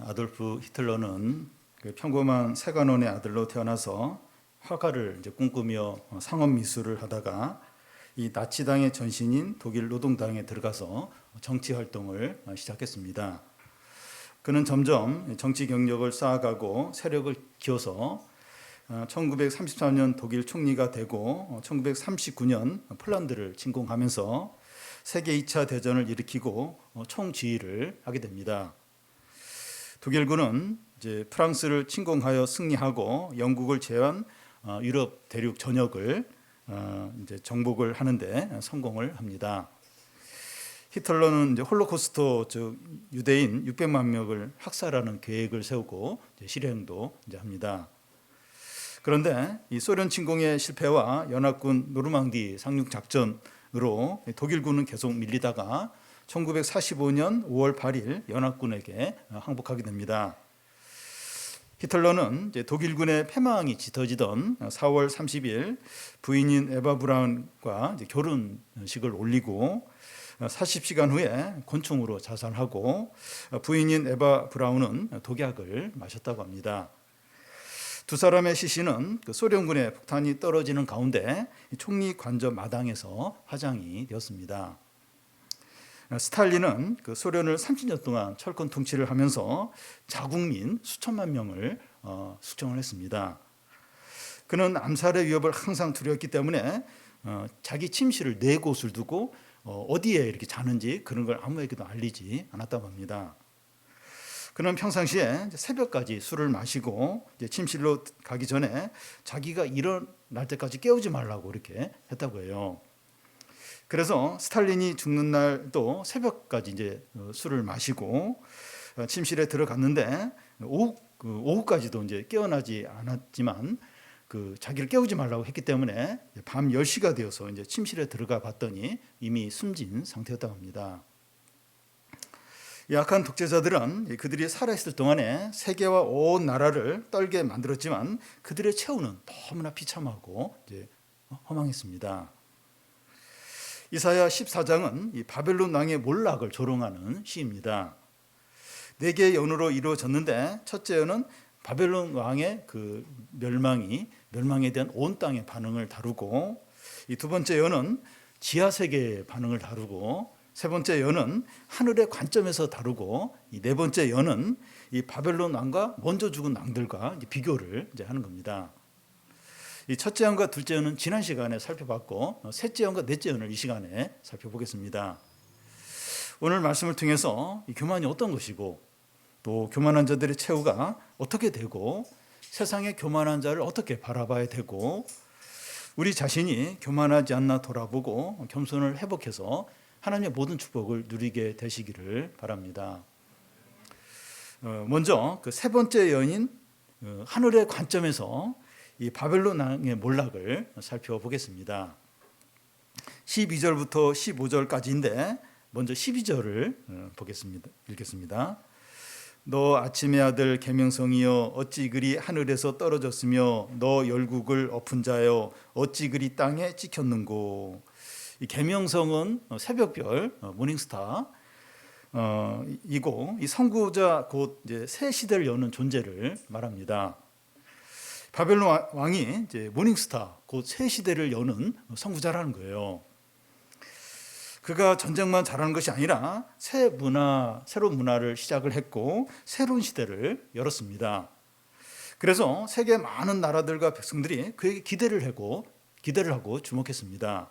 아돌프 히틀러는 그 평범한 세관원의 아들로 태어나서 화가를 이제 꿈꾸며 상업 미술을 하다가 이 나치당의 전신인 독일 노동당에 들어가서 정치 활동을 시작했습니다. 그는 점점 정치 경력을 쌓아가고 세력을 키워서 1933년 독일 총리가 되고 1939년 폴란드를 침공하면서 세계 2차 대전을 일으키고 총지휘를 하게 됩니다. 독일군은 이제 프랑스를 침공하여 승리하고 영국을 제외한 유럽 대륙 전역을 이제 정복을 하는데 성공을 합니다. 히틀러는 이제 홀로코스트, 즉 유대인 600만 명을 학살하는 계획을 세우고 이제 실행도 이제 합니다. 그런데 이 소련 침공의 실패와 연합군 노르망디 상륙 작전으로 독일군은 계속 밀리다가 1945년 5월 8일 연합군에게 항복하게 됩니다. 히틀러는 이제 독일군의 패망이 짙어지던 4월 30일 부인인 에바 브라운과 이제 결혼식을 올리고 40시간 후에 곤충으로 자살하고 부인인 에바 브라운은 독약을 마셨다고 합니다. 두 사람의 시신은 그 소련군의 폭탄이 떨어지는 가운데 총리 관저 마당에서 화장이 되었습니다. 스탈린은 그 소련을 30년 동안 철권 통치를 하면서 자국민 수천만 명을 숙청을 했습니다. 그는 암살의 위협을 항상 두려웠기 때문에 자기 침실을 4곳을 두고 어디에 이렇게 자는지 그런 걸 아무에게도 알리지 않았다고 합니다. 그는 평상시에 새벽까지 술을 마시고 이제 침실로 가기 전에 자기가 일어날 때까지 깨우지 말라고 이렇게 했다고 해요. 그래서 스탈린이 죽는 날도 새벽까지 이제 술을 마시고 침실에 들어갔는데 오후까지도 이제 깨어나지 않았지만 그 자기를 깨우지 말라고 했기 때문에 밤 10시가 되어서 이제 침실에 들어가 봤더니 이미 숨진 상태였다고 합니다. 약한 독재자들은 그들이 살아있을 동안에 세계와 온 나라를 떨게 만들었지만 그들의 최후는 너무나 비참하고 이제 허망했습니다. 이사야 14장은 이 바벨론 왕의 몰락을 조롱하는 시입니다. 4개의 연으로 이루어졌는데 첫째 연은 바벨론 왕의 그 멸망에 대한 온 땅의 반응을 다루고, 이 두 번째 연은 지하 세계의 반응을 다루고, 세 번째 연은 하늘의 관점에서 다루고, 이 네 번째 연은 이 바벨론 왕과 먼저 죽은 왕들과 비교를 이제 하는 겁니다. 이 첫째 연과 둘째 연은 지난 시간에 살펴봤고 셋째 연과 넷째 연을 이 시간에 살펴보겠습니다. 오늘 말씀을 통해서 이 교만이 어떤 것이고 또 교만한 자들의 최후가 어떻게 되고 세상의 교만한 자를 어떻게 바라봐야 되고 우리 자신이 교만하지 않나 돌아보고 겸손을 회복해서 하나님의 모든 축복을 누리게 되시기를 바랍니다. 먼저 그 세 번째 연인 하늘의 관점에서 이 바벨론 왕의 몰락을 살펴보겠습니다. 12절부터 15절까지인데 먼저 12절을 읽겠습니다. 너 아침의 아들 계명성이여 어찌 그리 하늘에서 떨어졌으며 너 열국을 엎은 자여 어찌 그리 땅에 찍혔는고. 이 계명성은 새벽별 모닝스타 이고 이 선구자 곧 이제 새 시대를 여는 존재를 말합니다. 바벨론 왕이 이제 모닝스타, 곧 새 시대를 여는 선구자라는 거예요. 그가 전쟁만 잘하는 것이 아니라 새로운 문화를 시작을 했고 새로운 시대를 열었습니다. 그래서 세계 많은 나라들과 백성들이 그에게 기대를 하고 주목했습니다.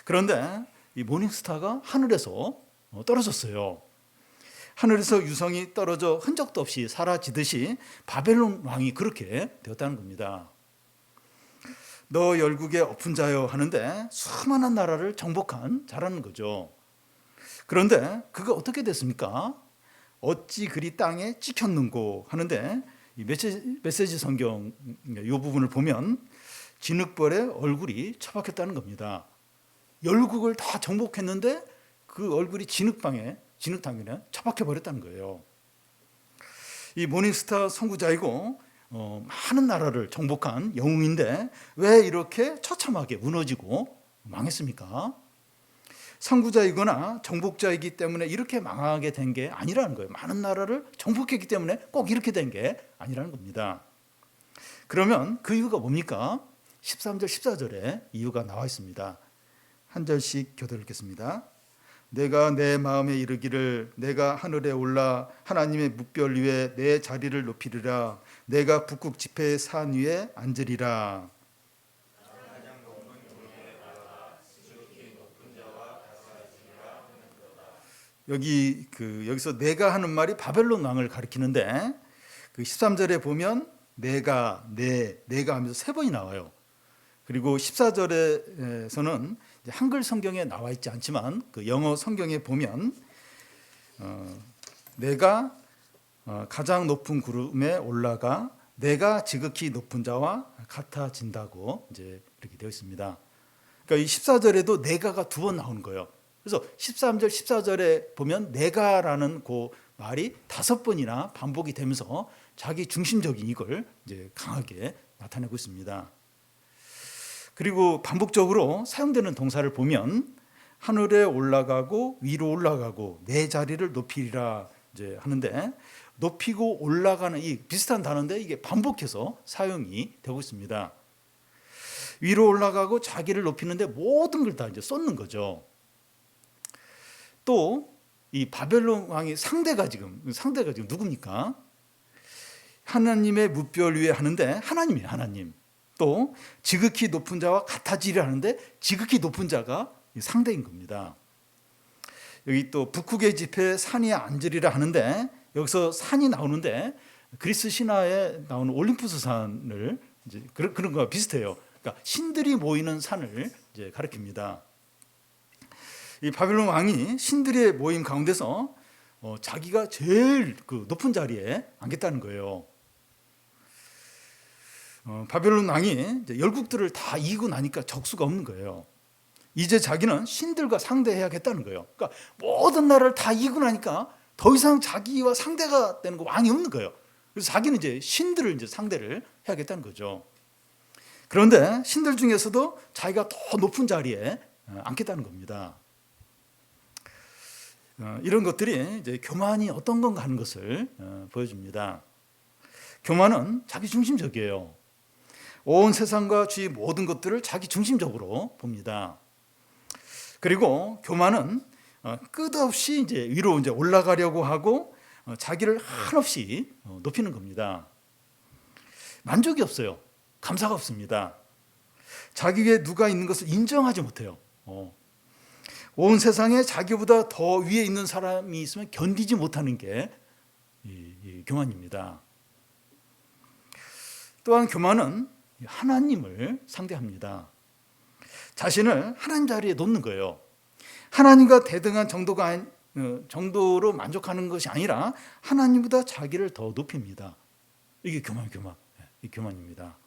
그런데 이 모닝스타가 하늘에서 떨어졌어요. 하늘에서 유성이 떨어져 흔적도 없이 사라지듯이 바벨론 왕이 그렇게 되었다는 겁니다. 너 열국의 엎은 자여 하는데 수많은 나라를 정복한 자라는 거죠. 그런데 그가 어떻게 됐습니까? 어찌 그리 땅에 찍혔는고 하는데 이 메시지 성경 이 부분을 보면 진흙벌에 얼굴이 처박혔다는 겁니다. 열국을 다 정복했는데 그 얼굴이 진흙탕에 처박혀 버렸다는 거예요. 이 모닝스타 선구자이고 많은 나라를 정복한 영웅인데 왜 이렇게 처참하게 무너지고 망했습니까? 선구자이거나 정복자이기 때문에 이렇게 망하게 된 게 아니라는 거예요. 많은 나라를 정복했기 때문에 꼭 이렇게 된 게 아니라는 겁니다. 그러면 그 이유가 뭡니까? 13절 14절에 이유가 나와 있습니다. 한 절씩 교독 읽겠습니다. 내가 내 마음에 이르기를 내가 하늘에 올라 하나님의 묵별 위에 내 자리를 높이리라. 내가 북극 지폐의 산 위에 앉으리라. 여기서 내가 하는 말이 바벨론 왕을 가리키는데 그 13절에 보면 내가 하면서 세 번이 나와요. 그리고 14절에서는 한글 성경에 나와 있지 않지만 그 영어 성경에 보면 내가 가장 높은 구름에 올라가 내가 지극히 높은 자와 같아진다고 이제 이렇게 되어 있습니다. 그러니까 이 14절에도 내가가 두 번 나오는 거예요. 그래서 13절, 14절에 보면 내가라는 그 말이 5번이나 반복이 되면서 자기 중심적인 이걸 이제 강하게 나타내고 있습니다. 그리고 반복적으로 사용되는 동사를 보면 하늘에 올라가고 위로 올라가고 내 자리를 높이리라 이제 하는데 높이고 올라가는 이 비슷한 단어인데 이게 반복해서 사용이 되고 있습니다. 위로 올라가고 자기를 높이는데 모든 걸 다 이제 쏟는 거죠. 또 이 바벨론 왕의 상대가 지금 누굽니까? 하나님의 묵별 위에 하는데 하나님이에요, 하나님. 또 지극히 높은 자와 같아지려 하는데 지극히 높은 자가 상대인 겁니다. 여기 또 북극의 지폐 산이 앉으리라 하는데 여기서 산이 나오는데 그리스 신화에 나오는 올림푸스 산을 이제 그런 거와 비슷해요. 그러니까 신들이 모이는 산을 이제 가리킵니다. 이 바벨론 왕이 신들의 모임 가운데서 자기가 제일 그 높은 자리에 앉겠다는 거예요. 바벨론 왕이 이제 열국들을 다 이기고 나니까 적수가 없는 거예요. 이제 자기는 신들과 상대해야겠다는 거예요. 그러니까 모든 나라를 다 이기고 나니까 더 이상 자기와 상대가 되는 거 왕이 없는 거예요. 그래서 자기는 이제 신들을 이제 상대를 해야겠다는 거죠. 그런데 신들 중에서도 자기가 더 높은 자리에 앉겠다는 겁니다. 이런 것들이 이제 교만이 어떤 건가 하는 것을 보여줍니다. 교만은 자기 중심적이에요. 온 세상과 주위 모든 것들을 자기 중심적으로 봅니다. 그리고 교만은 끝없이 이제 위로 이제 올라가려고 하고 자기를 한없이 높이는 겁니다. 만족이 없어요. 감사가 없습니다. 자기 위에 누가 있는 것을 인정하지 못해요. 온 세상에 자기보다 더 위에 있는 사람이 있으면 견디지 못하는 게 이 교만입니다. 또한 교만은 하나님을 상대합니다. 자신을 하나님 자리에 놓는 거예요. 하나님과 대등한 정도로 만족하는 것이 아니라 하나님보다 자기를 더 높입니다. 이게 교만입니다.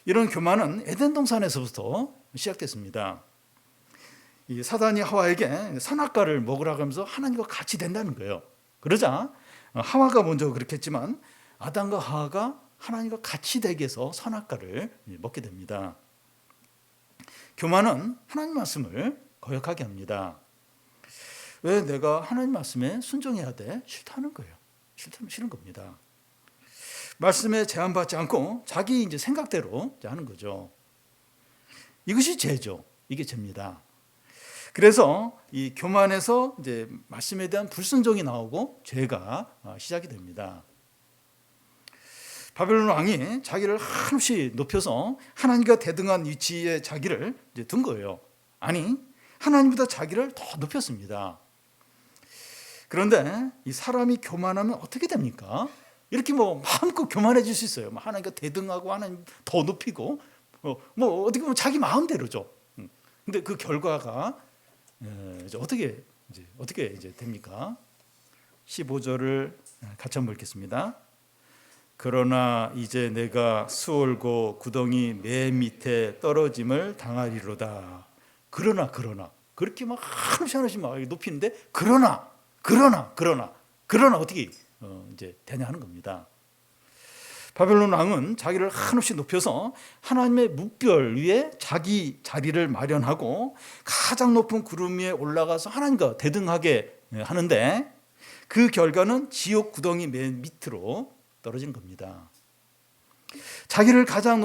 이런 교만은 에덴 동산에서부터 시작됐습니다. 이 사단이 하와에게 선악과를 먹으라고 하면서 하나님과 같이 된다는 거예요. 그러자 하와가 먼저 그렇게 했지만 아담과 하와가 하나님과 같이 되기 위해서 선악과를 먹게 됩니다. 교만은 하나님 말씀을 거역하게 합니다. 왜 내가 하나님 말씀에 순종해야 돼? 싫다는 거예요. 싫은 겁니다. 말씀에 제한받지 않고 자기 이제 생각대로 하는 거죠. 이것이 죄죠. 이게 죄입니다. 그래서 이 교만에서 이제 말씀에 대한 불순종이 나오고 죄가 시작이 됩니다. 바벨론 왕이 자기를 한없이 높여서 하나님과 대등한 위치에 자기를 이제 둔 거예요. 아니, 하나님보다 자기를 더 높였습니다. 그런데 이 사람이 교만하면 어떻게 됩니까? 이렇게 마음껏 교만해질 수 있어요. 하나님과 대등하고 하나님 더 높이고 어떻게 보면 자기 마음대로죠. 근데 그 결과가 이제 어떻게 됩니까? 15절을 같이 한번 읽겠습니다. 그러나 이제 내가 수월고 구덩이 맨 밑에 떨어짐을 당하리로다. 그러나 그렇게 하나씩 높이는데 그러나 어떻게 이제 되냐 하는 겁니다. 바벨론 왕은 자기를 한없이 높여서 하나님의 묵별 위에 자기 자리를 마련하고 가장 높은 구름 위에 올라가서 하나님과 대등하게 하는데, 그 결과는 지옥 구덩이 맨 밑으로 떨어진 겁니다. 자기를 가장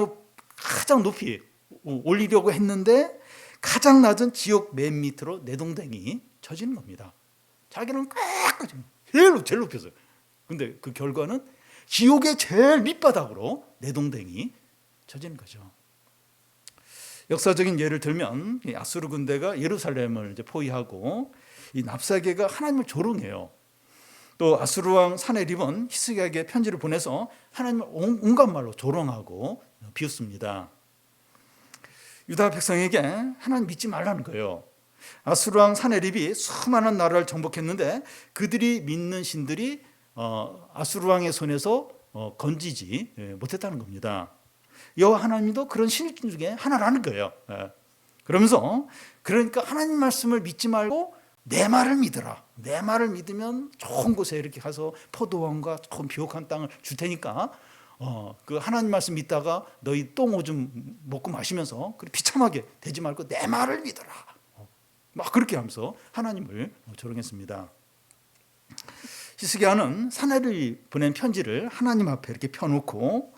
높이 올리려고 했는데 가장 낮은 지옥 맨 밑으로 내동댕이 쳐지는 겁니다. 자기는 끝까지 제일 높였어요. 근데 그 결과는 지옥의 제일 밑바닥으로 내동댕이 쳐지는 거죠. 역사적인 예를 들면 아수르 군대가 예루살렘을 이제 포위하고 이 랍사게가 하나님을 조롱해요. 또 아수르 왕 사네립은 히스기야에게 편지를 보내서 하나님을 온갖 말로 조롱하고 비웃습니다. 유다 백성에게 하나님 믿지 말라는 거예요. 아수르 왕 사네립이 수많은 나라를 정복했는데 그들이 믿는 신들이 아수르 왕의 손에서 건지지 못했다는 겁니다. 여호와 하나님도 그런 신 중에 하나라는 거예요. 그러면서 그러니까 하나님 말씀을 믿지 말고 내 말을 믿으라. 내 말을 믿으면 좋은 곳에 이렇게 가서 포도원과 좋은 비옥한 땅을 줄 테니까 그 하나님 말씀 믿다가 너희 똥 오줌 먹고 마시면서 비참하게 되지 말고 내 말을 믿어라. 막 그렇게 하면서 하나님을 조롱했습니다. 히스기야는 사내를 보낸 편지를 하나님 앞에 이렇게 펴놓고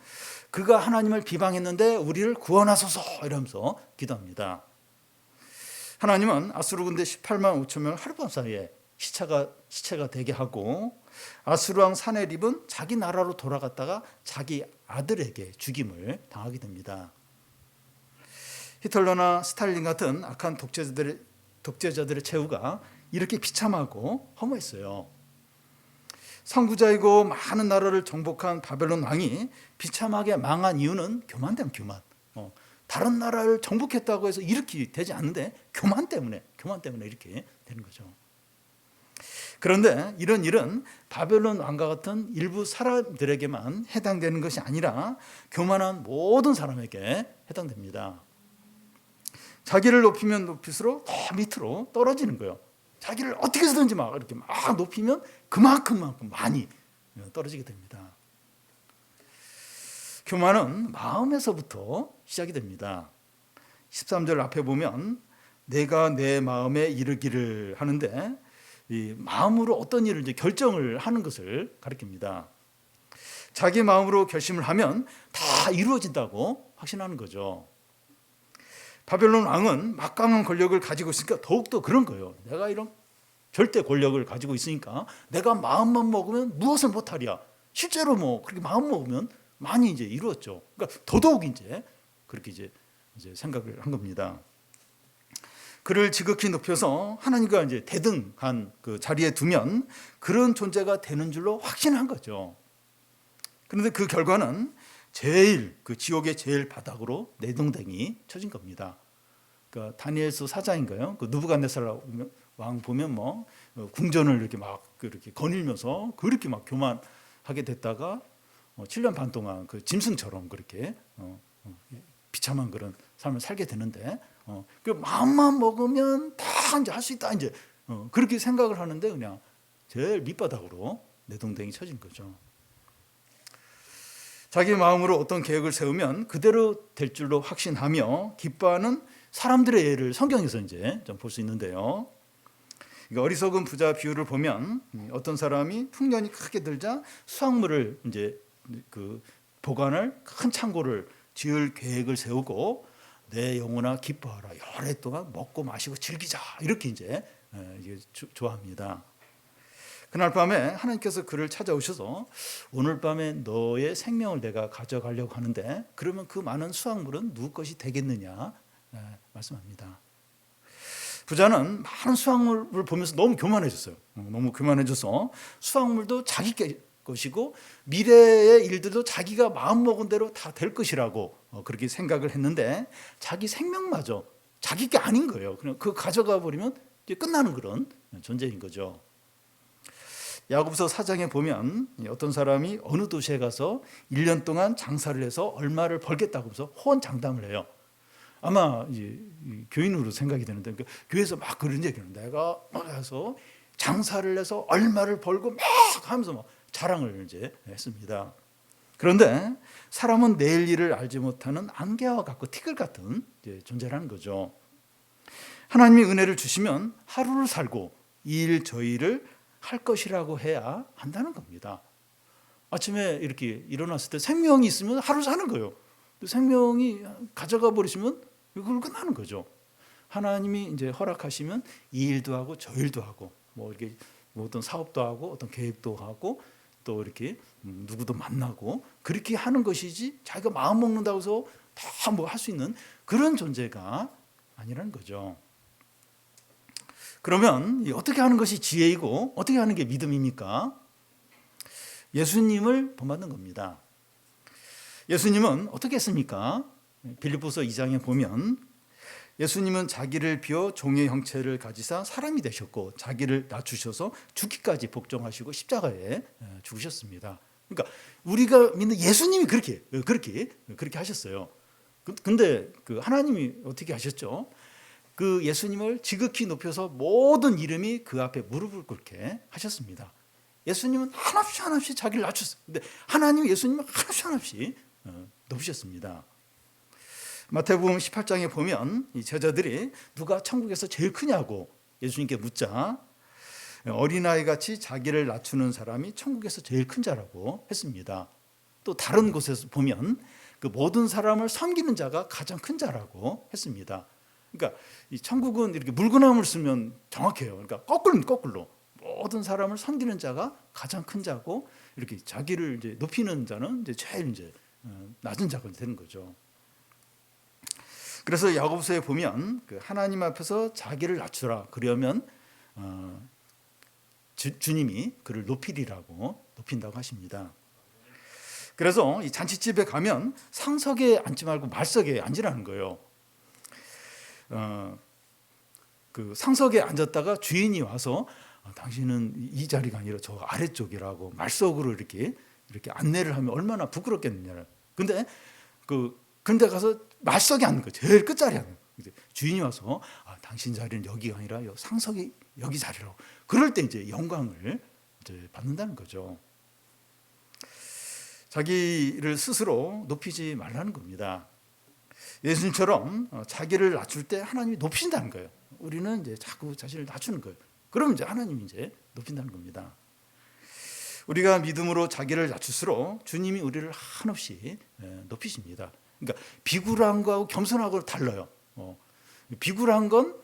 그가 하나님을 비방했는데 우리를 구원하소서 이러면서 기도합니다. 하나님은 아수르 군대 18만 5천 명을 하룻밤 사이에 시체가 되게 하고 아수르 왕 사네립은 자기 나라로 돌아갔다가 자기 아들에게 죽임을 당하게 됩니다. 히틀러나 스탈린 같은 악한 독재자들의 최후가 이렇게 비참하고 허무했어요. 선구자이고 많은 나라를 정복한 바벨론 왕이 비참하게 망한 이유는 교만 때문에 교만. 다른 나라를 정복했다고 해서 이렇게 되지 않는데 교만 때문에 이렇게 되는 거죠. 그런데 이런 일은 바벨론 왕과 같은 일부 사람들에게만 해당되는 것이 아니라 교만한 모든 사람에게 해당됩니다. 자기를 높이면 높일수록 더 밑으로 떨어지는 거예요. 자기를 어떻게 해서든지 막 이렇게 막 높이면 그만큼 많이 떨어지게 됩니다. 교만은 마음에서부터 시작이 됩니다. 13절 앞에 보면 내가 내 마음에 이르기를 하는데 이 마음으로 어떤 일을 이제 결정을 하는 것을 가리킵니다. 자기 마음으로 결심을 하면 다 이루어진다고 확신하는 거죠. 바벨론 왕은 막강한 권력을 가지고 있으니까 더욱더 그런 거예요. 내가 이런 절대 권력을 가지고 있으니까 내가 마음만 먹으면 무엇을 못하랴. 실제로 뭐 그렇게 마음 먹으면 많이 이제 이루었죠. 그러니까 더더욱 이제 그렇게 이제 생각을 한 겁니다. 그를 지극히 높여서 하나님과 이제 대등한 그 자리에 두면 그런 존재가 되는 줄로 확신한 거죠. 그런데 그 결과는 그 지옥의 제일 바닥으로 내동댕이 쳐진 겁니다. 그러니까 다니엘서 4장인가요? 그 느부갓네살 왕 보면 뭐 궁전을 이렇게 막 그렇게 거닐면서 그렇게 막 교만하게 됐다가 7년 반 동안 그 짐승처럼 그렇게 비참한 그런 삶을 살게 되는데 그 마음만 먹으면 다 이제 할 수 있다 이제 그렇게 생각을 하는데 그냥 제일 밑바닥으로 내동댕이 쳐진 거죠. 자기 마음으로 어떤 계획을 세우면 그대로 될 줄로 확신하며 기뻐하는 사람들의 예를 성경에서 이제 좀 볼 수 있는데요. 어리석은 부자 비유를 보면 어떤 사람이 풍년이 크게 들자 수확물을 이제 그 보관할 큰 창고를 지을 계획을 세우고 내 영혼아 기뻐하라 여러 해 동안 먹고 마시고 즐기자 이렇게 이제 좋아합니다. 그날 밤에 하나님께서 그를 찾아오셔서 오늘 밤에 너의 생명을 내가 가져가려고 하는데 그러면 그 많은 수확물은 누구 것이 되겠느냐 말씀합니다. 부자는 많은 수확물을 보면서 너무 교만해졌어요. 너무 교만해져서 수확물도 자기 것이고 미래의 일들도 자기가 마음먹은 대로 다 될 것이라고 그렇게 생각을 했는데 자기 생명마저 자기 게 아닌 거예요. 그냥 그거 가져가 버리면 이제 끝나는 그런 존재인 거죠. 야고보서 4장에 보면 어떤 사람이 어느 도시에 가서 1년 동안 장사를 해서 얼마를 벌겠다고 해서 호언장담을 해요. 아마 교인으로 생각이 되는데 그러니까 교회에서 막 그런 얘기는 내가 가서 장사를 해서 얼마를 벌고 막 하면서 막 자랑을 이제 했습니다. 그런데 사람은 내일 일을 알지 못하는 안개와 같고 티끌 같은 존재라는 거죠. 하나님이 은혜를 주시면 하루를 살고 이 일 저 일을 할 것이라고 해야 한다는 겁니다. 아침에 이렇게 일어났을 때 생명이 있으면 하루 사는 거예요. 생명이 가져가 버리시면 이걸 끝나는 거죠. 하나님이 이제 허락하시면 이 일도 하고 저 일도 하고 뭐 이렇게 뭐 어떤 사업도 하고 어떤 계획도 하고 또 이렇게 누구도 만나고 그렇게 하는 것이지 자기가 마음 먹는다고 해서 다 뭐 할 수 있는 그런 존재가 아니라는 거죠. 그러면 어떻게 하는 것이 지혜이고 어떻게 하는 게 믿음입니까? 예수님을 본받는 겁니다. 예수님은 어떻게 했습니까? 빌립보서 2장에 보면 예수님은 자기를 비워 종의 형체를 가지사 사람이 되셨고 자기를 낮추셔서 죽기까지 복종하시고 십자가에 죽으셨습니다. 그러니까 우리가 믿는 예수님이 그렇게 하셨어요. 근데 그 하나님이 어떻게 하셨죠? 그 예수님을 지극히 높여서 모든 이름이 그 앞에 무릎을 꿇게 하셨습니다. 예수님은 한없이 자기를 낮췄어요. 근데 하나님은 예수님을 한없이 높이셨습니다. 마태복음 18장에 보면 이 제자들이 누가 천국에서 제일 크냐고 예수님께 묻자 어린아이같이 자기를 낮추는 사람이 천국에서 제일 큰 자라고 했습니다. 또 다른 곳에서 보면 그 모든 사람을 섬기는 자가 가장 큰 자라고 했습니다. 그러니까 이 천국은 이렇게 물구나무를 쓰면 정확해요. 그러니까 거꾸로 모든 사람을 섬기는 자가 가장 큰 자고 이렇게 자기를 이제 높이는 자는 이제 제일 이제 낮은 자가 되는 거죠. 그래서 야고보서에 보면 그 하나님 앞에서 자기를 낮추라 그러면 주님이 그를 높인다고 하십니다. 그래서 이 잔치집에 가면 상석에 앉지 말고 말석에 앉으라는 거예요. 그 상석에 앉았다가 주인이 와서 당신은 이 자리가 아니라 저 아래쪽이라고 말석으로 이렇게 안내를 하면 얼마나 부끄럽겠느냐. 근데 가서 말석에 앉는 거 제일 끝자리에 앉는 거. 주인이 와서 당신 자리는 여기가 아니라 상석이 여기 자리라고. 그럴 때 이제 영광을 이제 받는다는 거죠. 자기를 스스로 높이지 말라는 겁니다. 예수님처럼 자기를 낮출 때 하나님이 높이신다는 거예요. 우리는 이제 자꾸 자신을 낮추는 거예요. 그러면 이제 하나님이 이제 높인다는 겁니다. 우리가 믿음으로 자기를 낮출수록 주님이 우리를 한없이 높이십니다. 그러니까 비굴한 거하고 겸손하고 달라요. 비굴한 건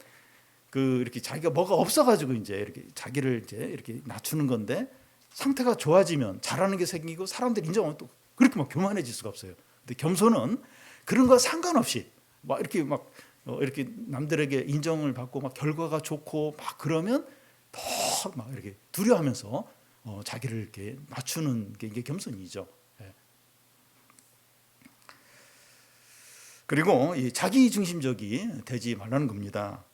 이렇게 자기가 뭐가 없어가지고 이제 이렇게 자기를 이제 이렇게 낮추는 건데 상태가 좋아지면 잘하는 게 생기고 사람들이 인정하면 또 그렇게 막 교만해질 수가 없어요. 근데 겸손은 그런 거 상관없이 막 이렇게 남들에게 인정을 받고 막 결과가 좋고 막 그러면 더 막 이렇게 두려워하면서 자기를 이렇게 낮추는 게 이게 겸손이죠. 그리고 이 자기 중심적이 되지 말라는 겁니다.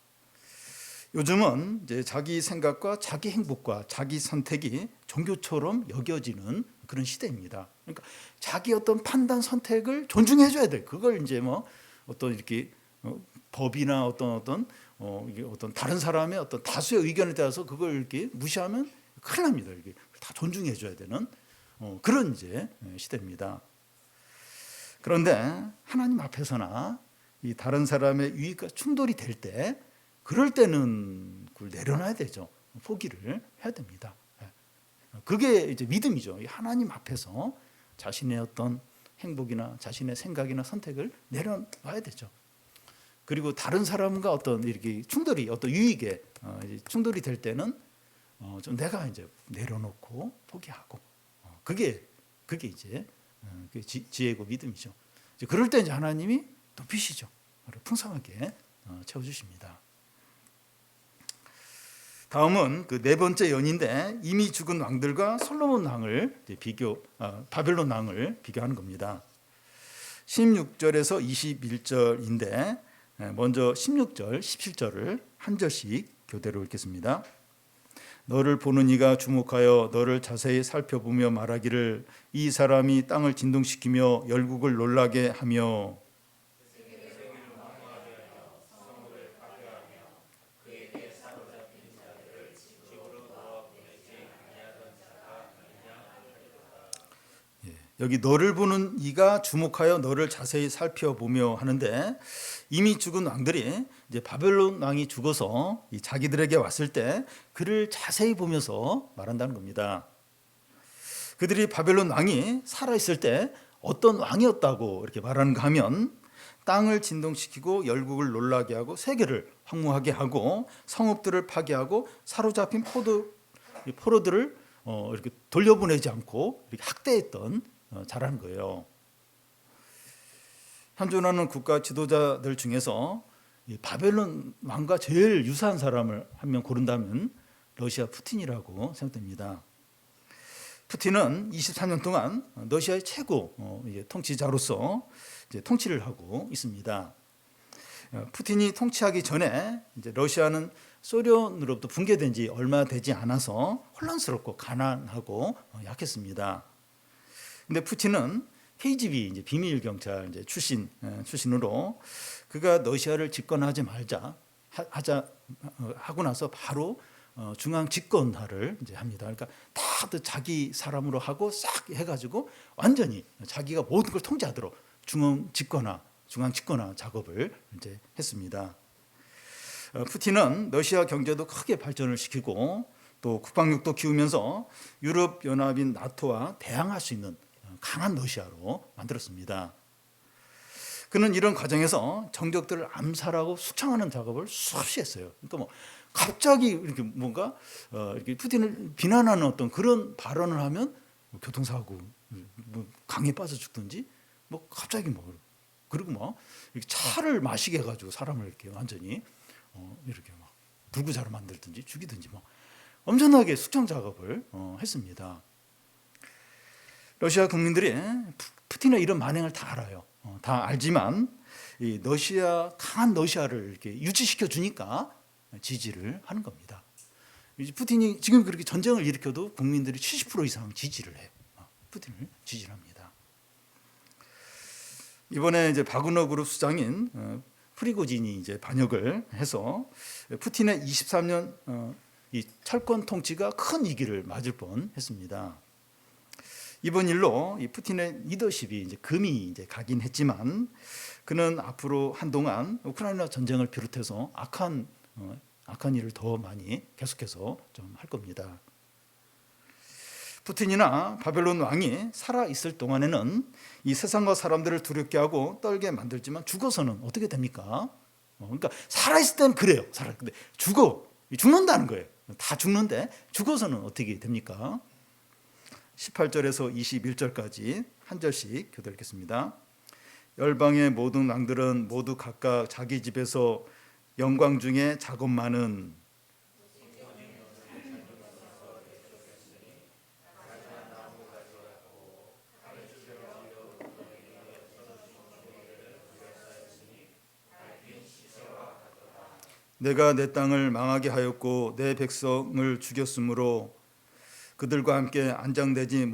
요즘은 이제 자기 생각과 자기 행복과 자기 선택이 종교처럼 여겨지는 그런 시대입니다. 그러니까 자기 어떤 판단 선택을 존중해 줘야 돼. 그걸 이제 뭐 어떤 이렇게 법이나 어떤 다른 사람의 어떤 다수의 의견에 따라서 그걸 이렇게 무시하면 큰일 납니다. 이렇게 다 존중해 줘야 되는 그런 이제 시대입니다. 그런데 하나님 앞에서나 이 다른 사람의 유익과 충돌이 될 때 그럴 때는 그걸 내려놔야 되죠. 포기를 해야 됩니다. 그게 이제 믿음이죠. 하나님 앞에서 자신의 어떤 행복이나 자신의 생각이나 선택을 내려놔야 되죠. 그리고 다른 사람과 어떤 이렇게 충돌이 어떤 유익에 충돌이 될 때는 좀 내가 이제 내려놓고 포기하고 그게 이제 지혜고 믿음이죠. 이제 그럴 때 이제 하나님이 높이시죠. 풍성하게 채워주십니다. 다음은 그 네 번째 연인데 이미 죽은 왕들과 솔로몬 왕을 바벨론 왕을 비교하는 겁니다. 16절에서 21절인데 먼저 16절, 17절을 한 절씩 교대로 읽겠습니다. 너를 보는 이가 주목하여 너를 자세히 살펴보며 말하기를 이 사람이 땅을 진동시키며 열국을 놀라게 하며 여기 너를 보는 이가 주목하여 너를 자세히 살펴보며 하는데, 이미 죽은 왕들이 이제 바벨론 왕이 죽어서 이 자기들에게 왔을 때 그를 자세히 보면서 말한다는 겁니다. 그들이 바벨론 왕이 살아있을 때 어떤 왕이었다고 이렇게 말하는가 하면, 땅을 진동시키고 열국을 놀라게 하고 세계를 황무하게 하고 성읍들을 파괴하고 사로잡힌 포로들을 이렇게 돌려보내지 않고 이렇게 학대했던 자라는 거예요. 현존하는 국가 지도자들 중에서 이 바벨론 왕과 제일 유사한 사람을 한 명 고른다면 러시아 푸틴이라고 생각됩니다. 푸틴은 24년 동안 러시아의 최고 통치자로서 이제 통치를 하고 있습니다. 푸틴이 통치하기 전에 이제 러시아는 소련으로부터 붕괴된 지 얼마 되지 않아서 혼란스럽고 가난하고 약했습니다. 근데 푸틴은 KGB 이제 비밀 경찰 이제 출신으로 그가 러시아를 집권하지 말자 하고 나서 바로 중앙 집권화를 이제 합니다. 그러니까 다 자기 사람으로 하고 싹 해가지고 완전히 자기가 모든 걸 통제하도록 중앙 집권화 작업을 이제 했습니다. 푸틴은 러시아 경제도 크게 발전을 시키고 또 국방력도 키우면서 유럽 연합인 나토와 대항할 수 있는 강한 러시아로 만들었습니다. 그는 이런 과정에서 정적들을 암살하고 숙청하는 작업을 수없이 했어요. 그러니까 뭐 갑자기 이렇게 뭔가 이렇게 푸틴을 비난하는 어떤 그런 발언을 하면 교통사고, 뭐 강에 빠져 죽든지, 뭐 갑자기 뭐 그리고 뭐 이렇게 차를 마시게 해가지고 사람을 이렇게 완전히 이렇게 막 불구자로 만들든지 죽이든지 뭐 엄청나게 숙청 작업을 했습니다. 러시아 국민들이 푸틴의 이런 만행을 다 알아요. 다 알지만 이 강한 러시아를 이렇게 유지시켜 주니까 지지를 하는 겁니다. 푸틴이 지금 그렇게 전쟁을 일으켜도 국민들이 70% 이상 지지를 해요. 푸틴을 지지를 합니다. 이번에 이제 바그너 그룹 수장인 프리고진이 이제 반역을 해서 푸틴의 23년 이 철권 통치가 큰 위기를 맞을 뻔했습니다. 이번 일로 이 푸틴의 리더십이 이제 금이 이제 가긴 했지만, 그는 앞으로 한동안 우크라이나 전쟁을 비롯해서 악한 일을 더 많이 계속해서 좀 할 겁니다. 푸틴이나 바벨론 왕이 살아 있을 동안에는 이 세상과 사람들을 두렵게 하고 떨게 만들지만, 죽어서는 어떻게 됩니까? 그러니까 살아 있을 때는 그래요. 근데 죽는다는 거예요. 다 죽는데 죽어서는 어떻게 됩니까? 18절에서 21절까지 한 절씩 교독 읽겠습니다. 열방의 모든 왕들은 모두 각각 자기 집에서 영광 중에 작업 많은 내가 내 땅을 망하게 하였고 내 백성을 죽였으므로 그들과 함께 안장되지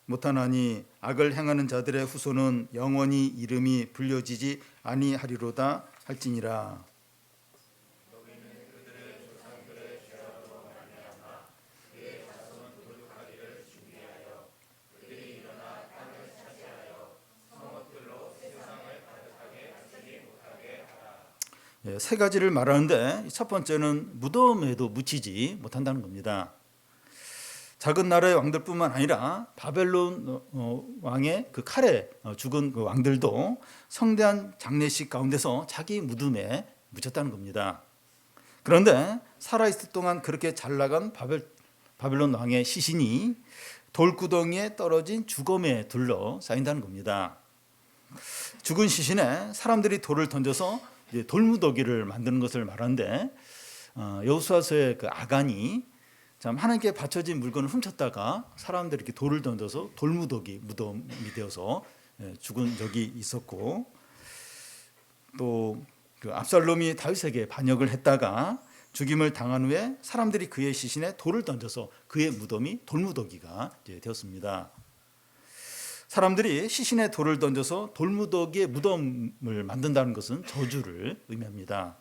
못하나니 악을 행하는 자들의 후손은 영원히 이름이 불려지지 아니하리로다 할지니라. 세 가지를 말하는데, 첫 번째는 무덤에도 묻히지 못한다는 겁니다. 작은 나라의 왕들뿐만 아니라 바벨론 왕의 그 칼에 죽은 그 왕들도 성대한 장례식 가운데서 자기 무덤에 묻혔다는 겁니다. 그런데 살아있을 동안 그렇게 잘 나간 바벨론 왕의 시신이 돌구덩이에 떨어진 주검에 둘러싸인다는 겁니다. 죽은 시신에 사람들이 돌을 던져서 돌무더기를 만드는 것을 말하는데, 여호수아서의 그 아간이 참 하나님께 바쳐진 물건을 훔쳤다가 사람들이 이렇게 돌을 던져서 돌무더기 무덤이 되어서 죽은 적이 있었고, 또 그 압살롬이 다윗에게 반역을 했다가 죽임을 당한 후에 사람들이 그의 시신에 돌을 던져서 그의 무덤이 돌무더기가 되었습니다. 사람들이 시신에 돌을 던져서 돌무더기의 무덤을 만든다는 것은 저주를 의미합니다.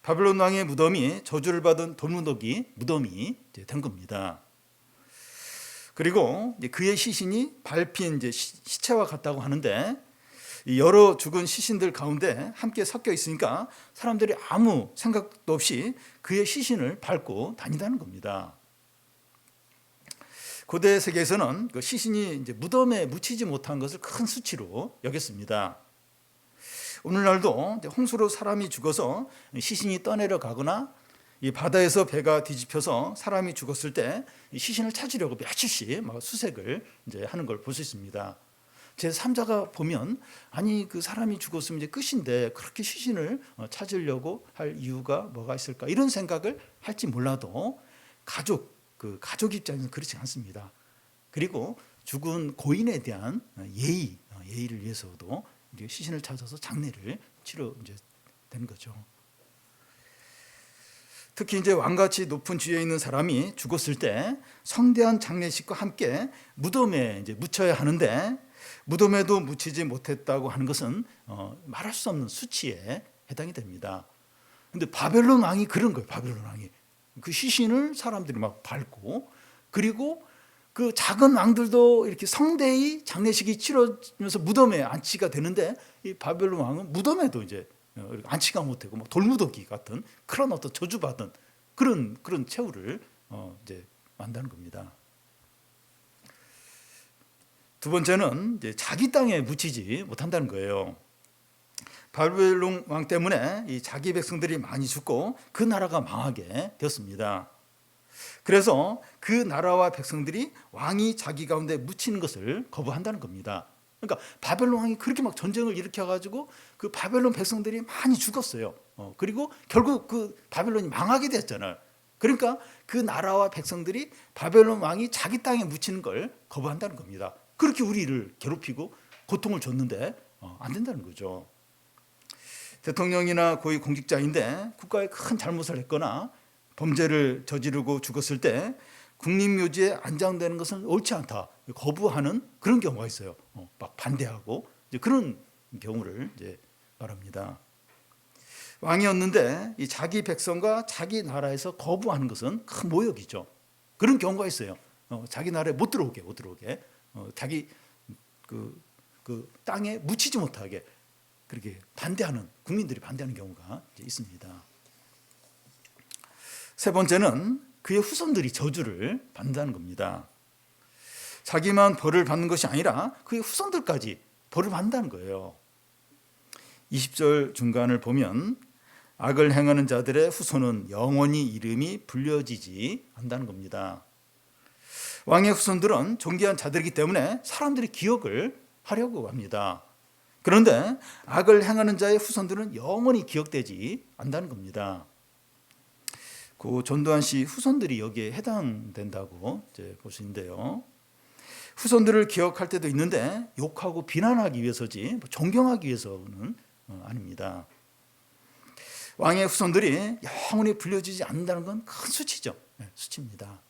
바벨론 왕의 무덤이 저주를 받은 돌무더기 무덤이 된 겁니다. 그리고 이제 그의 시신이 밟힌 이제 시체와 같다고 하는데, 여러 죽은 시신들 가운데 함께 섞여 있으니까 사람들이 아무 생각도 없이 그의 시신을 밟고 다닌다는 겁니다. 고대 세계에서는 그 시신이 이제 무덤에 묻히지 못한 것을 큰 수치로 여겼습니다. 오늘날도 홍수로 사람이 죽어서 시신이 떠내려가거나 이 바다에서 배가 뒤집혀서 사람이 죽었을 때 시신을 찾으려고 며칠씩 막 수색을 이제 하는 걸 볼 수 있습니다. 제 3자가 보면, 아니 그 사람이 죽었으면 이제 끝인데 그렇게 시신을 찾으려고 할 이유가 뭐가 있을까, 이런 생각을 할지 몰라도 가족 입장에서는 그렇지 않습니다. 그리고 죽은 고인에 대한 예의를 위해서도 시신을 찾아서 장례를 치러 이제 되는 거죠. 특히 이제 왕같이 높은 지위에 있는 사람이 죽었을 때 성대한 장례식과 함께 무덤에 이제 묻혀야 하는데, 무덤에도 묻히지 못했다고 하는 것은 말할 수 없는 수치에 해당이 됩니다. 근데 바벨론 왕이 그런 거예요. 바벨론 왕이 그 시신을 사람들이 막 밟고, 그리고 그 작은 왕들도 이렇게 성대히 장례식이 치러지면서 무덤에 안치가 되는데, 이 바벨론 왕은 무덤에도 이제 안치가 못하고 뭐 돌무더기 같은 그런 어떤 저주받은 그런 최후를 이제 만다는 겁니다. 두 번째는 이제 자기 땅에 묻히지 못한다는 거예요. 바벨론 왕 때문에 이 자기 백성들이 많이 죽고 그 나라가 망하게 되었습니다. 그래서 그 나라와 백성들이 왕이 자기 가운데 묻히는 것을 거부한다는 겁니다. 그러니까 바벨론 왕이 그렇게 막 전쟁을 일으켜가지고 그 바벨론 백성들이 많이 죽었어요. 그리고 결국 그 바벨론이 망하게 됐잖아요. 그러니까 그 나라와 백성들이 바벨론 왕이 자기 땅에 묻히는 걸 거부한다는 겁니다. 그렇게 우리를 괴롭히고 고통을 줬는데 안 된다는 거죠. 대통령이나 고위 공직자인데 국가에 큰 잘못을 했거나 범죄를 저지르고 죽었을 때 국립묘지에 안장되는 것은 옳지 않다, 거부하는 그런 경우가 있어요. 막 반대하고 이제 그런 경우를 이제 말합니다. 왕이었는데 이 자기 백성과 자기 나라에서 거부하는 것은 큰 모욕이죠. 그런 경우가 있어요. 자기 나라에 못 들어오게 자기 그 땅에 묻히지 못하게 그렇게 반대하는, 국민들이 반대하는 경우가 이제 있습니다. 세 번째는 그의 후손들이 저주를 받는다는 겁니다. 자기만 벌을 받는 것이 아니라 그의 후손들까지 벌을 받는다는 거예요. 20절 중간을 보면 악을 행하는 자들의 후손은 영원히 이름이 불려지지 않는다는 겁니다. 왕의 후손들은 존귀한 자들이기 때문에 사람들이 기억을 하려고 합니다. 그런데 악을 행하는 자의 후손들은 영원히 기억되지 않는다는 겁니다. 그 전두환 씨 후손들이 여기에 해당된다고 이제 보시는데요. 후손들을 기억할 때도 있는데 욕하고 비난하기 위해서지 존경하기 위해서는 아닙니다. 왕의 후손들이 영원히 불려지지 않는다는 건 큰 수치죠. 수치입니다.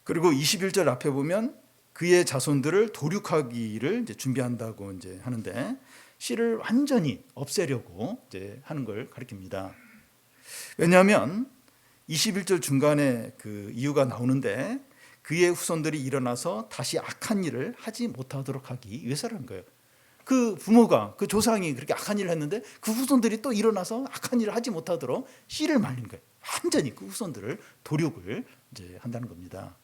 그리고 21절 앞에 보면 그의 자손들을 도륙하기를 이제 준비한다고 이제 하는데, 씨를 완전히 없애려고 이제 하는 걸 가리킵니다. 왜냐하면 21절 중간에 그 이유가 나오는데, 그의 후손들이 일어나서 다시 악한 일을 하지 못하도록 하기 위해서라는 거예요. 그 부모가, 그 조상이 그렇게 악한 일을 했는데 그 후손들이 또 일어나서 악한 일을 하지 못하도록 씨를 말린 거예요. 완전히 그 후손들을 도륙을 이제 한다는 겁니다.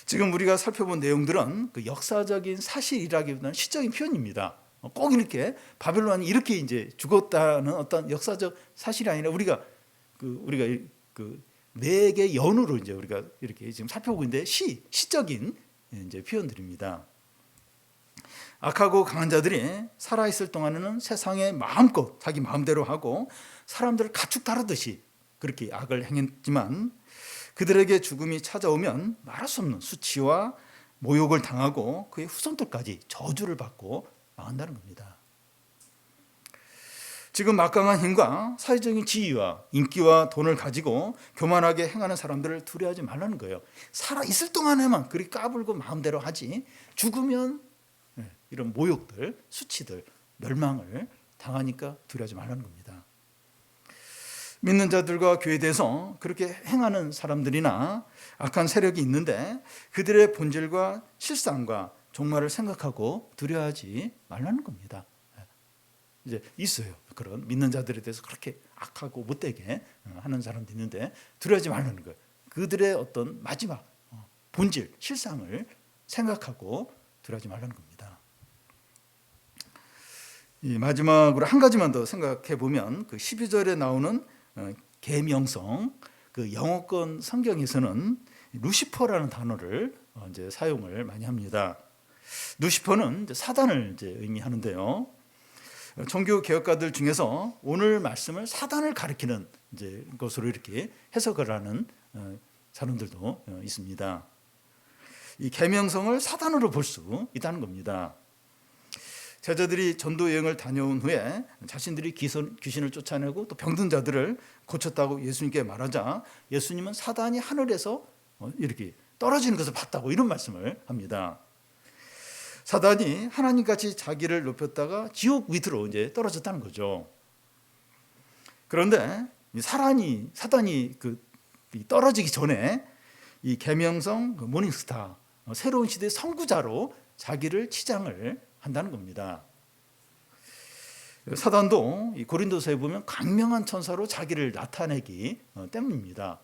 지금 우리가 살펴본 내용들은 그 역사적인 사실이라기보다는 시적인 표현입니다. 꼭 이렇게 바벨론이 이렇게 이제 죽었다는 어떤 역사적 사실이 아니라 우리가 네 개 연으로 이제 우리가 이렇게 지금 살펴보고 있는데 시적인 이제 표현들입니다. 악하고 강한 자들이 살아 있을 동안에는 세상에 마음껏 자기 마음대로 하고 사람들을 가축 다루듯이 그렇게 악을 행했지만, 그들에게 죽음이 찾아오면 말할 수 없는 수치와 모욕을 당하고 그의 후손들까지 저주를 받고 망한다는 겁니다. 지금 막강한 힘과 사회적인 지위와 인기와 돈을 가지고 교만하게 행하는 사람들을 두려워하지 말라는 거예요. 살아 있을 동안에만 그리 까불고 마음대로 하지, 죽으면 이런 모욕들, 수치들, 멸망을 당하니까 두려워하지 말라는 겁니다. 믿는 자들과 교회에 대해서 그렇게 행하는 사람들이나 악한 세력이 있는데 그들의 본질과 실상과 종말을 생각하고 두려워하지 말라는 겁니다. 이제 있어요. 그런 믿는 자들에 대해서 그렇게 악하고 못되게 하는 사람도 있는데 두려워하지 말라는 거예요. 그들의 어떤 마지막 본질, 실상을 생각하고 두려워하지 말라는 겁니다. 이 마지막으로 한 가지만 더 생각해 보면 그 12절에 나오는 계명성, 그 영어권 성경에서는 루시퍼라는 단어를 이제 사용을 많이 합니다. 루시퍼는 이제 사단을 이제 의미하는데요. 종교 개혁가들 중에서 오늘 말씀을 사단을 가리키는 이제 것으로 이렇게 해석을 하는 사람들도 있습니다. 이 계명성을 사단으로 볼 수 있다는 겁니다. 제자들이 전도 여행을 다녀온 후에 자신들이 귀신을 쫓아내고 또 병든 자들을 고쳤다고 예수님께 말하자 예수님은 사단이 하늘에서 이렇게 떨어지는 것을 봤다고 이런 말씀을 합니다. 사단이 하나님같이 자기를 높였다가 지옥 밑으로 이제 떨어졌다는 거죠. 그런데 사단이 떨어지기 전에 이 계명성 모닝스타 새로운 시대의 선구자로 자기를 치장을 한다는 겁니다. 사단도 이 고린도서에 보면 강명한 천사로 자기를 나타내기 때문입니다.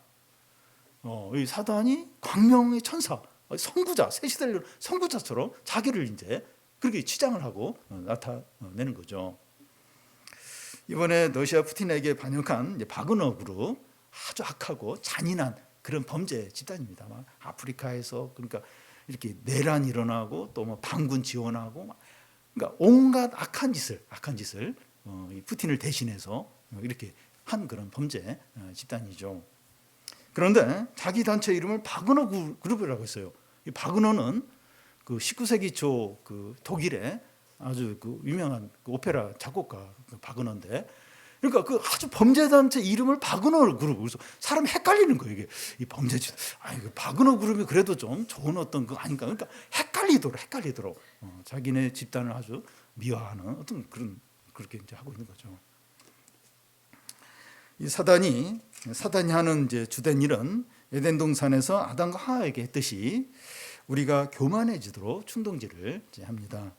이 사단이 광명의 천사, 선구자, 새 시대를 선구자처럼 자기를 이제 그렇게 치장을 하고 나타내는 거죠. 이번에 러시아 푸틴에게 반역한 바그너 그룹 아주 악하고 잔인한 그런 범죄 집단입니다. 아프리카에서 그러니까 이렇게 내란이 일어나고 또 뭐 반군 지원하고 그러니까 온갖 악한 짓을 이 푸틴을 대신해서 이렇게 한 그런 범죄 집단이죠. 그런데 자기 단체 이름을 바그너 그룹이라고 했어요. 이 바그너는 그 19세기 초 그 독일의 아주 그 유명한 그 오페라 작곡가 바그너인데, 그러니까 그 아주 범죄 단체 이름을 바그너 그룹, 그래서 사람이 헷갈리는 거예요. 이게 이 범죄 집, 그 바그너 그룹이 그래도 좀 좋은 어떤 거 아닌가? 그러니까 헷갈리도록 자기네 집단을 아주 미화하는 어떤 그렇게 이제 하고 있는 거죠. 이 사단이 하는 이제 주된 일은 에덴 동산에서 아담과 하와에게 했듯이 우리가 교만해지도록 충동질을 이제 합니다.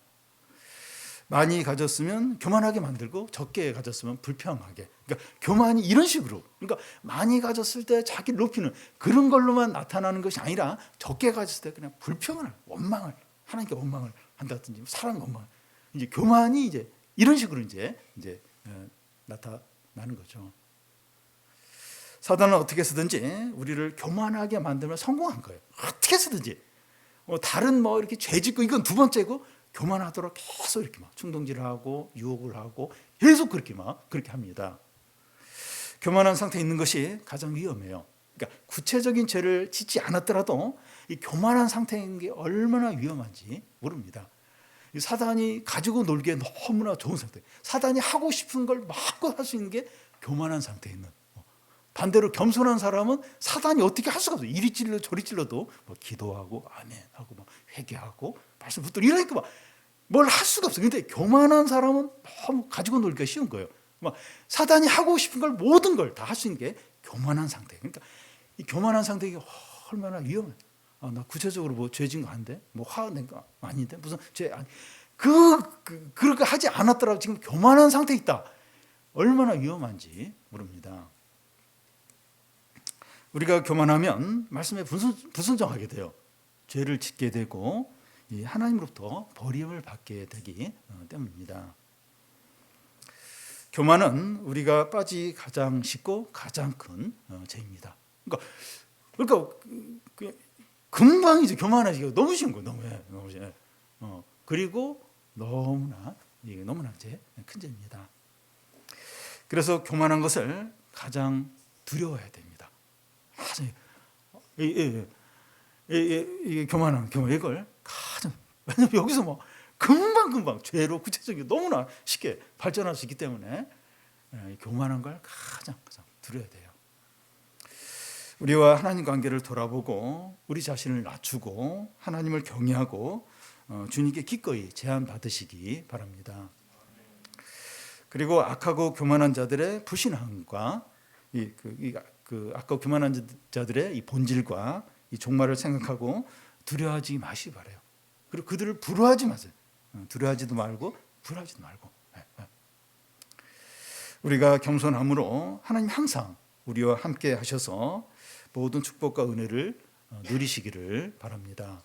많이 가졌으면 교만하게 만들고 적게 가졌으면 불평하게. 그러니까 교만이 이런 식으로. 그러니까 많이 가졌을 때 자기를 높이는 그런 걸로만 나타나는 것이 아니라 적게 가졌을 때 그냥 불평을, 원망을, 하나님께 원망을 한다든지 사람 원망. 이제 교만이 이제 이런 식으로 이제 나타나는 거죠. 사단은 어떻게 해서든지 우리를 교만하게 만들면 성공한 거예요. 어떻게 해서든지. 다른 이렇게 죄 짓고 이건 두 번째고 교만하도록 계속 이렇게 충동질을 하고 유혹을 하고 계속 그렇게 합니다. 교만한 상태에 있는 것이 가장 위험해요. 그러니까 구체적인 죄를 짓지 않았더라도 이 교만한 상태에 있는 게 얼마나 위험한지 모릅니다. 사단이 가지고 놀기에 너무나 좋은 상태. 사단이 하고 싶은 걸 마음껏 할 수 있는 게 교만한 상태에 있는. 반대로 겸손한 사람은 사단이 어떻게 할 수가 없어요. 이리 찔러 저리 찔러도 기도하고 아멘하고 회개하고 말씀 붙들고 이러니까 뭘 할 수가 없어요. 근데 교만한 사람은 너무 가지고 놀기가 쉬운 거예요. 사단이 하고 싶은 걸 모든 걸 다 할 수 있는 게 교만한 상태. 그러니까 이 교만한 상태가 얼마나 위험해. 나 구체적으로 죄진 거 아닌데, 화낸 거 아닌데, 무슨 죄 아니. 그렇게 하지 않았더라도 지금 교만한 상태에 있다. 얼마나 위험한지 모릅니다. 우리가 교만하면 말씀에 불순종하게 돼요. 죄를 짓게 되고 하나님으로부터 버림을 받게 되기 때문입니다. 교만은 우리가 빠지기 가장 쉽고 가장 큰 죄입니다. 그러니까 금방 이제 교만하기가 너무 쉬운 거예요. 너무 쉬워요. 그리고 너무나 이제 큰 죄입니다. 그래서 교만한 것을 가장 두려워해야 됩니다. 이게 교만한 이걸 가장, 왜냐면 여기서 금방 죄로 구체적인 너무나 쉽게 발전할 수 있기 때문에 교만한 걸 가장 두려워야 돼요. 우리와 하나님 관계를 돌아보고 우리 자신을 낮추고 하나님을 경외하고 주님께 기꺼이 제한 받으시기 바랍니다. 그리고 악하고 교만한 자들의 불신앙과 아까 교만한 자들의 이 본질과 이 종말을 생각하고 두려워하지 마시기 바래요. 그리고 그들을 부러워하지 마세요. 두려워하지도 말고 부러워하지도 말고. 우리가 겸손함으로 하나님 항상 우리와 함께 하셔서 모든 축복과 은혜를 누리시기를 바랍니다.